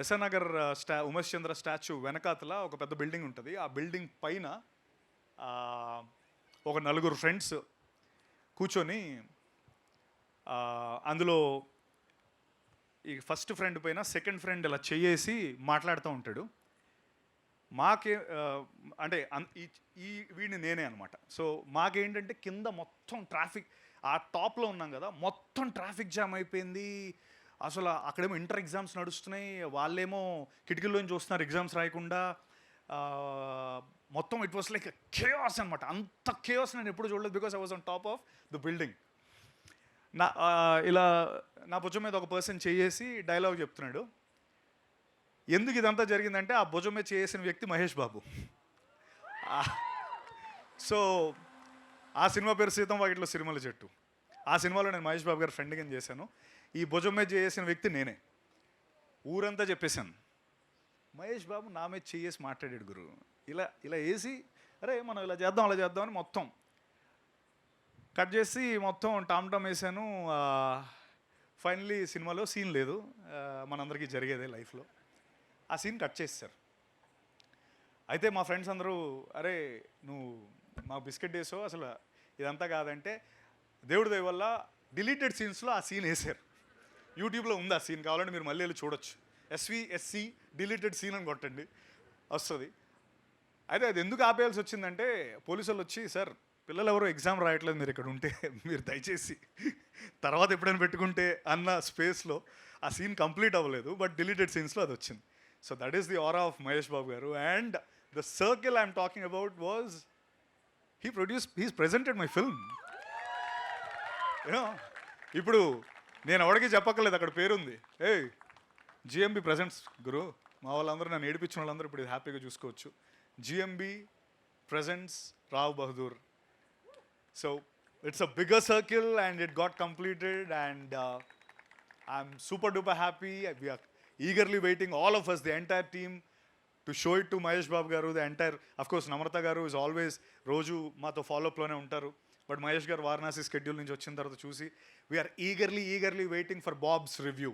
SR Nagar Umesh చంద్ర statue వెనకాతల ఒక పెద్ద బిల్డింగ్ ఉంటుంది. ఆ బిల్డింగ్ పైన ఒక నలుగురు ఫ్రెండ్స్ కూర్చొని అందులో ఈ ఫస్ట్ ఫ్రెండ్ పైన సెకండ్ ఫ్రెండ్ ఇలా చెయ్యేసి మాట్లాడుతూ ఉంటాడు. మాకే అంటే ఈ వీడిని నేనే అనమాట. సో మాకేంటంటే కింద మొత్తం ట్రాఫిక్, ఆ టాప్లో ఉన్నాం కదా, మొత్తం ట్రాఫిక్ జామ్ అయిపోయింది. అసలు అక్కడేమో ఇంటర్ ఎగ్జామ్స్ నడుస్తున్నాయి, వాళ్ళేమో కిటికీల్లోంచి చూస్తున్నారు ఎగ్జామ్స్ రాయకుండా. మొత్తం ఇట్ వాస్ లైక్ కేయాస్ అనమాట. అంత కేయాస్ నేను ఎప్పుడు చూడలేదు, because I was on top of the building. ఇలా నా భుజం మీద ఒక పర్సన్ చేసి డైలాగ్ చెప్తున్నాడు. ఎందుకు ఇదంతా జరిగిందంటే ఆ భుజం మీద చేసిన వ్యక్తి మహేష్ బాబు. సో ఆ సినిమా పేరు సీతం వాకిట్లో సిరిమల చెట్టు. ఆ సినిమాలో నేను మహేష్ బాబు గారి ఫ్రెండ్గా చేశాను. ఈ భుజం మీద చేసిన వ్యక్తి నేనే. ఊరంతా చెప్పేశాను, మహేష్ బాబు నా మీద చేసి మాట్లాడాడు గురు, ఇలా ఇలా వేసి అరే మనం ఇలా చేద్దాం అలా చేద్దాం అని మొత్తం కట్ చేసి మొత్తం టామ్ టామ్ వేసాను. ఫైనలీ సినిమాలో సీన్ లేదు, మనందరికీ జరిగేదే లైఫ్లో. ఆ సీన్ కట్ చేస్తారు. అయితే మా ఫ్రెండ్స్ అందరూ అరే నువ్వు మా బిస్కెట్ వేసో అసలు ఇదంతా కాదంటే, దేవుడి దయ వల్ల డిలీటెడ్ సీన్స్లో ఆ సీన్ వేసారు. యూట్యూబ్లో ఉంది ఆ సీన్, కావాలంటే మీరు మళ్ళీ వెళ్ళి చూడొచ్చు. SVSC డిలీటెడ్ సీన్ అని కొట్టండి వస్తుంది. అయితే అది ఎందుకు ఆపేయాల్సి వచ్చిందంటే, పోలీసు వాళ్ళు వచ్చి సార్ పిల్లలు ఎవరో ఎగ్జామ్ రాయట్లేదు, మీరు ఇక్కడ ఉంటే మీరు దయచేసి తర్వాత ఎప్పుడైనా పెట్టుకుంటే అన్న స్పేస్లో ఆ సీన్ కంప్లీట్ అవ్వలేదు. బట్ డిలీటెడ్ సీన్స్లో అది వచ్చింది. So that is the aura of Mahesh Babu garu. And the circle I'm talking about was his presented my film. ఇప్పుడు నేను ఎవరికి చెప్పక్కర్లేదు, అక్కడ పేరుంది. GMB presents Guru. మా వాళ్ళందరూ నన్ను ఏడిపించిన వాళ్ళందరూ ఇప్పుడు హ్యాపీగా చూసుకోవచ్చు. GMB presents Rao Bahadur. So it's a bigger circle and it got completed and I'm super duper happy. We're eagerly waiting, all of us, the entire team, to show it to Mahesh Babu garu. The entire of course నమ్రత గారు is always రోజు మాతో ఫాలోఅప్లోనే ఉంటారు. But Mahesh గారు Varanasi schedule నుంచి వచ్చిన తర్వాత చూసి we are eagerly waiting for Bob's review.